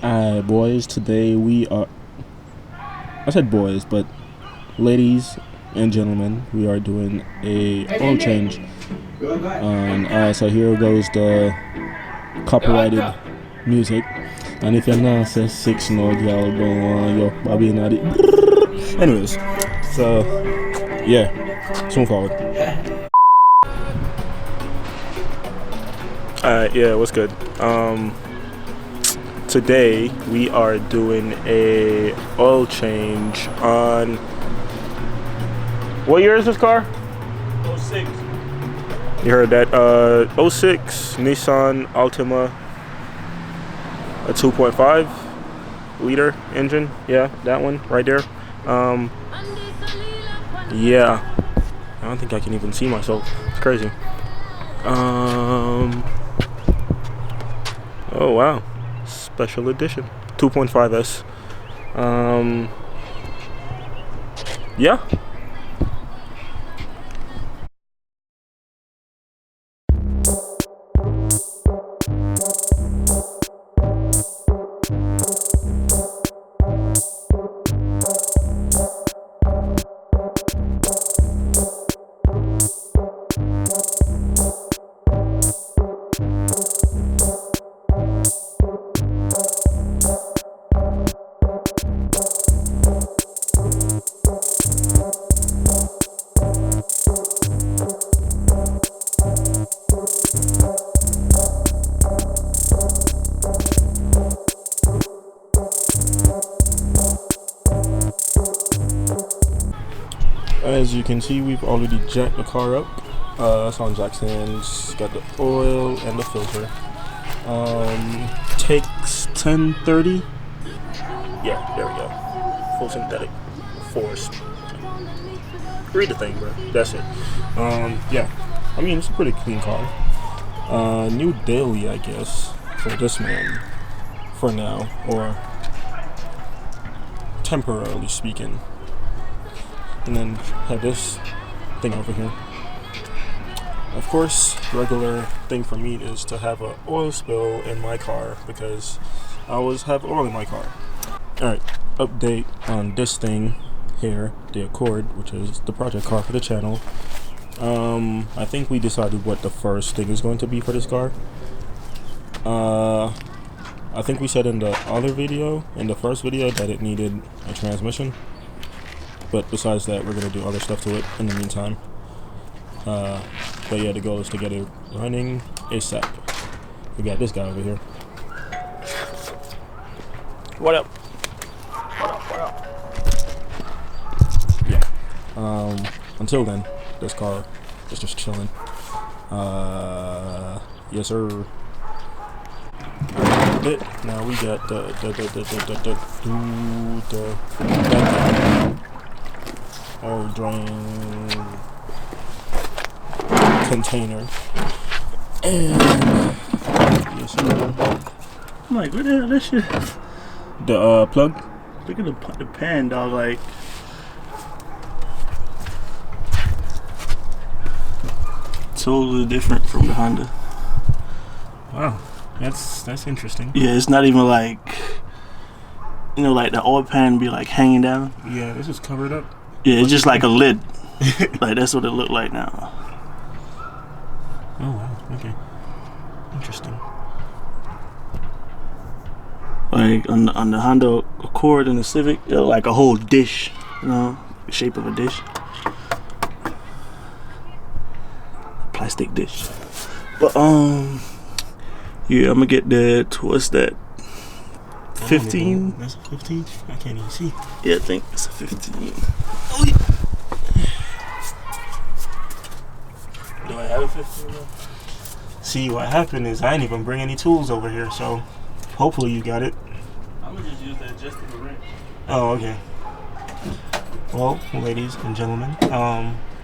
Alright, boys, today we are. I said boys, but ladies and gentlemen, we are doing a oil change. So here goes the copyrighted music. And if you're not say 6 no girl, don't want your Bobby not it. Anyways, so yeah, soon forward. Yeah, what's good? Today we are doing a oil change on. What year is this car? 06. You heard that? 06 Nissan Altima, a 2.5 liter engine. Yeah, that one right there. Yeah, I don't think I can even see myself. It's crazy. Oh wow, special edition 2.5S. Yeah. As you can see, we've already jacked the car up. That's on jack stands. Got the oil and the filter. Takes 1030. Yeah, there we go. Full synthetic force. Read the thing, bro. That's it. Yeah. I mean, it's a pretty clean car. New daily, I guess, for this man. For now, or temporarily speaking. And then have this thing over here. Of course, regular thing for me is to have an oil spill in my car because I always have oil in my car. Alright, update on this thing here, the Accord, which is the project car for the channel. I think we decided what the first thing is going to be for this car. I think we said in the other video, in the first video, that it needed a transmission. But besides that, we're going to do other stuff to it in the meantime. But yeah, the goal is to get it running ASAP. We got this guy over here. What up? What up? Yeah. Until then, this car is just chilling. Yes sir. Now we got the oil drain container. And yes sir. I'm like, what the hell that shit? The plug. Look at the pan, dog. Like, totally different from the Honda. Wow, that's interesting. Yeah, it's not even like, you know, like the oil pan be like hanging down. Yeah, this is covered up. Yeah, it's just like a lid. Like that's what it looked like now. Oh wow, okay, interesting. Like on the Honda Accord and the Civic, it looked like a whole dish, you know, the shape of a dish, plastic dish. But yeah, I'm gonna get that. What's that? 15. That's a 15. I can't even see. Yeah, I think it's a 15. Oh yeah. Do I have a 15 though? See, what happened is I didn't even bring any tools over here, so hopefully you got it. I'm gonna just use that adjustable wrench. Oh, okay. Well, ladies and gentlemen,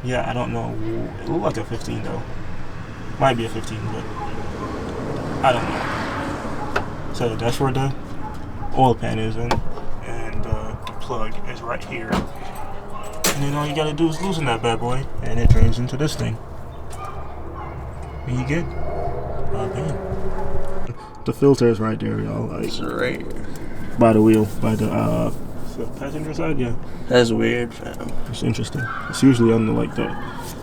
yeah, I don't know. It looked like a 15 though. Might be a 15, but I don't know. So that's where the oil pan is in, and the plug is right here. And then all you gotta do is loosen that bad boy, and it turns into this thing. And you good? Bam. The filter is right there, y'all. Like, It's right here. by the wheel, by the passenger side. Yeah, That's weird, fam. it's interesting. It's usually on the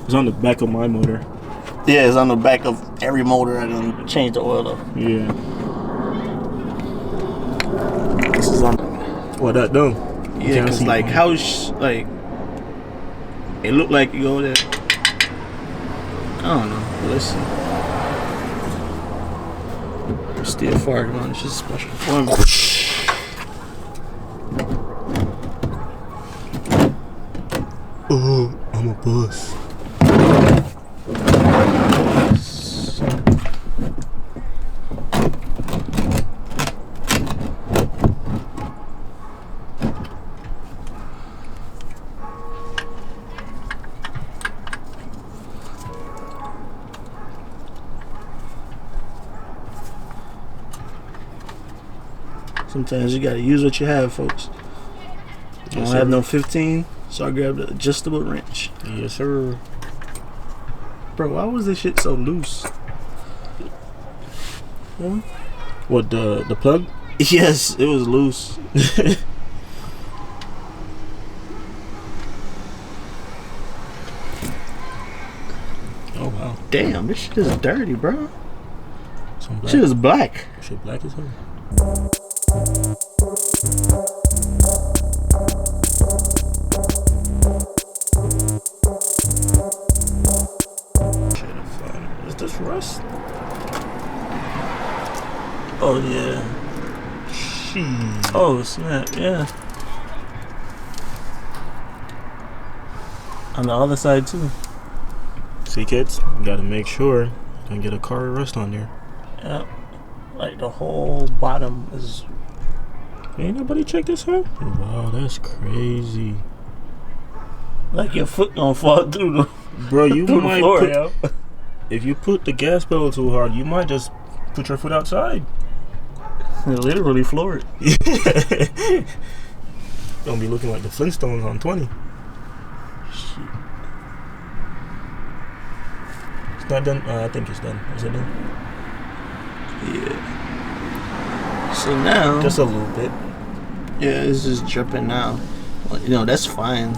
it's on the back of my motor. Yeah, it's on the back of every motor. I done changed the oil though. Yeah. This is on. What that do? Yeah, cause like like it looked like you go there. I don't know. Let's see. It's still farting on. It's just special form. Oh, I'm a bus. Sometimes you gotta use what you have, folks. I don't have no 15, so I grabbed an adjustable wrench. Yes, sir. Bro, why was this shit so loose? Huh? What, the plug? Yes, it was loose. Oh wow. Damn, this shit is dirty, bro. Some black. Shit is black. Shit black as hell. Is this rust? Oh yeah. Sheesh. Oh snap, yeah. On the other side too. See, kids, you gotta make sure you don't get a car rust on there. Yep. Like the whole bottom is. Ain't nobody check this out? Wow, that's crazy. Like your foot gonna fall through the Bro, you through might the floor, put, yo. if you put the gas pedal too hard, you might just put your foot outside. Literally floored. Gonna be looking like the Flintstones on 20. Shit. It's not done? I think it's done. Is it done? Yeah. So now, Just a little bit. yeah, it's just dripping now. Well, you know, that's fine.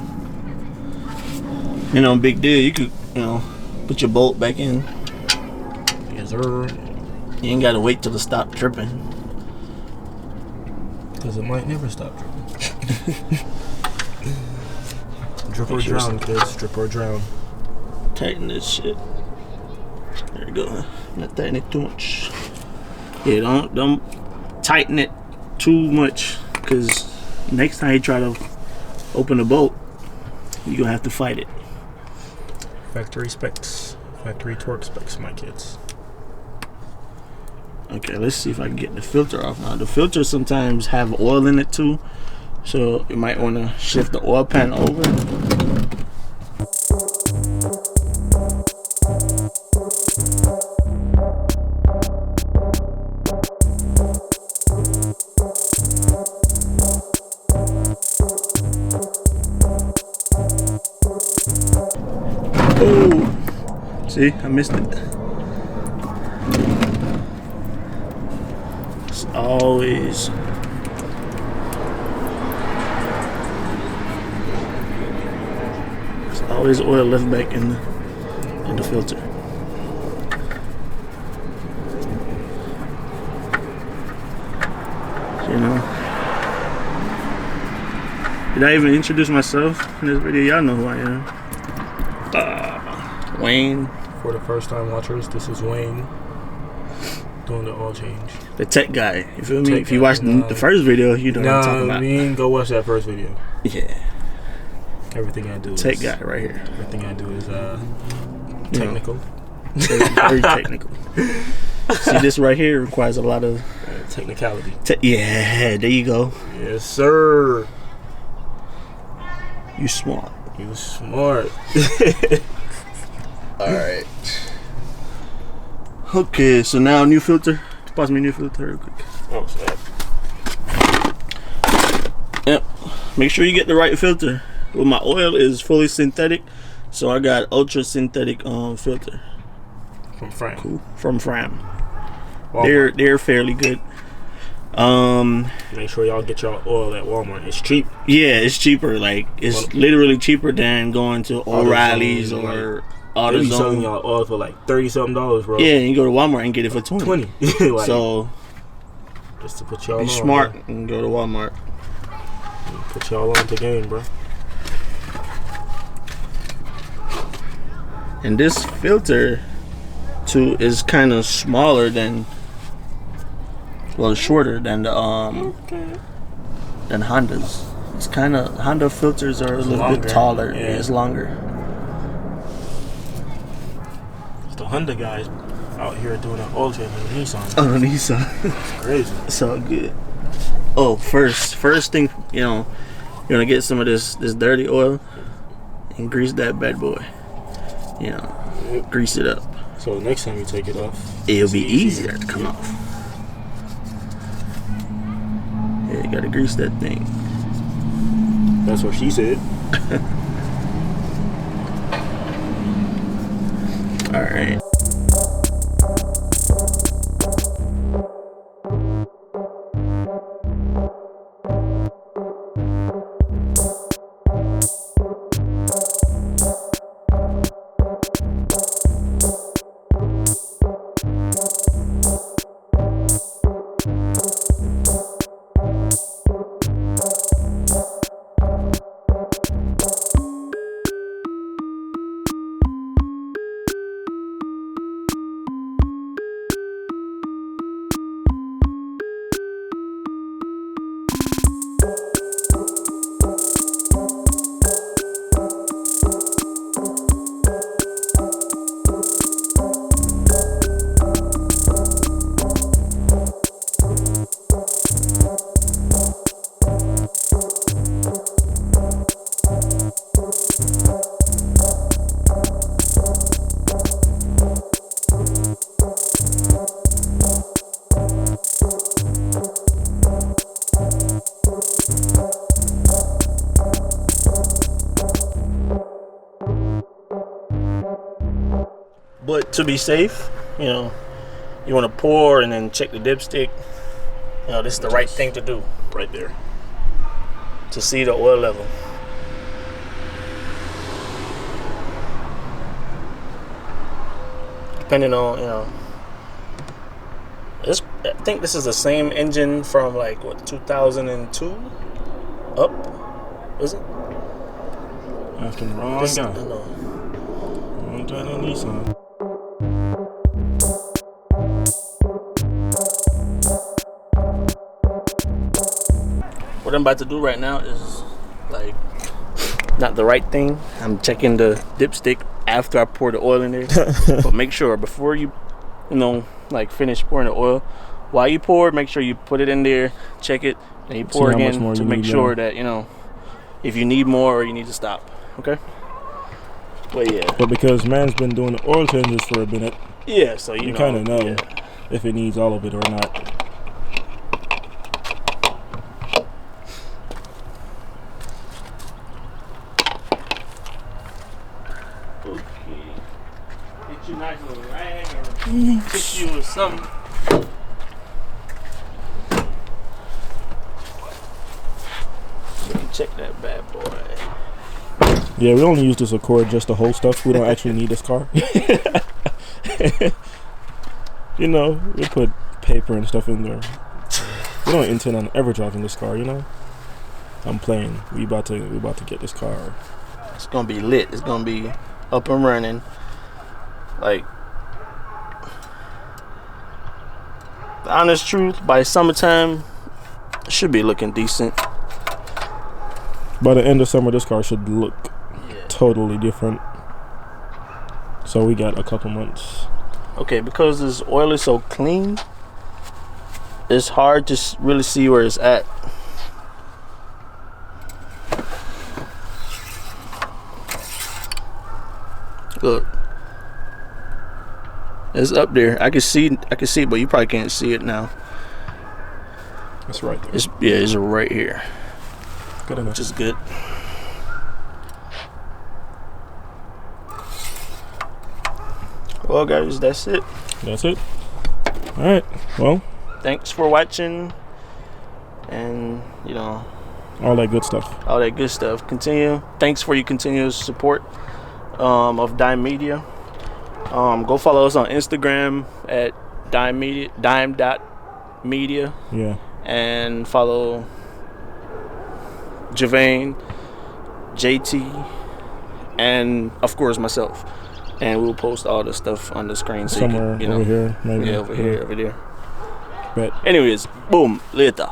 You know, big deal. You could, you know, put your bolt back in. Yes, sir. You ain't gotta wait till it stop dripping. Because it might never stop dripping. Drip or Make sure drown, kids. Drip or drown. Tighten this shit. There you go. Not tighten it too much. Yeah, don't tighten it too much, because next time you try to open the bolt, you're gonna have to fight it. Factory specs. Factory torque specs, my kids. Okay, let's see if I can get the filter off now. The filters sometimes have oil in it too, so you might want to shift the oil pan over. Oh, see, I missed it. It's always oil left back in the filter. You know, did I even introduce myself in this video? Y'all know who I am. Wayne, For the first time watchers, this is Wayne doing the oil change. the tech guy. You feel me? Tech If you guy, watched nah. the first video, you know what I'm talking Nah, about. we ain't go watch that first video. Yeah, Everything I do tech is guy right here. Everything I do is You know, technical. very technical. See, this right here requires a lot of Technicality. yeah, there you go. Yes, sir. You smart. You smart. Alright. Okay, so now new filter. Pass me new filter real quick. Oh, snap. Yep. Make sure you get the right filter. Well, my oil is fully synthetic, so I got ultra synthetic filter. From Frank. Cool. From Fram. Walmart. They're fairly good. Make sure y'all get y'all oil at Walmart. It's cheap. Yeah, it's cheaper. Like it's literally cheaper than going to O'Reilly's or They be selling AutoZone. y'all oil for like $30-something, bro. Yeah, and you go to Walmart and get it for 20. Like, So just to put y'all be on, smart bro. and go to Walmart. Put y'all on the game, bro. And this filter too is kind of smaller than, well, shorter than the than Honda's. It's kind of, Honda filters are a little longer. bit taller. Yeah. It's longer. It's the Honda guys out here doing an oil change in Nissan. On the Nissan. It's crazy. It's all good. Oh, first thing, you're gonna get some of this dirty oil and grease that bad boy. Grease it up. So the next time you take it off, It'll be easier to come off. Yeah, you gotta grease that thing. That's what she said. All right. But to be safe, you want to pour and then check the dipstick. This is the right thing to do right there to see the oil level. Depending on, I think this is the same engine from like 2002 up, is it? After the wrong guy. Wrong guy in Nissan. What I'm about to do right now is like not the right thing. I'm checking the dipstick after I pour the oil in there. But make sure before you finish pouring the oil, while you pour, make sure you put it in there, check it, and you pour again to make sure that if you need more or you need to stop. Okay. But yeah. But because man's been doing the oil changes for a minute, yeah, so you kind of know if it needs all of it or not. Get you a nice little rag or tissue or something. You can check that bad boy. Yeah, we only use this Accord just to hold stuff. We don't actually need this car. We put paper and stuff in there. We don't intend on ever driving this car, I'm playing. We about to get this car. It's gonna be lit. It's gonna be up and running. Like, the honest truth, by summertime, it should be looking decent. By the end of summer, this car should look totally different. So we got a couple months. Okay, because this oil is so clean, it's hard to really see where it's at. Look, it's up there. I can see it, but you probably can't see it now. It's right there. It's right here. Good enough. Which is good. Well, guys, that's it. That's it. All right. Well, thanks for watching, and you know, all that good stuff. all that good stuff. Thanks for your continuous support of Dime Media. Go follow us on Instagram at dime.media. Yeah. And follow Javane, JT, and of course myself. And we'll post all the stuff on the screen so somewhere you can, over here, maybe. Yeah, over here, over there. Bet. Anyways, boom, later.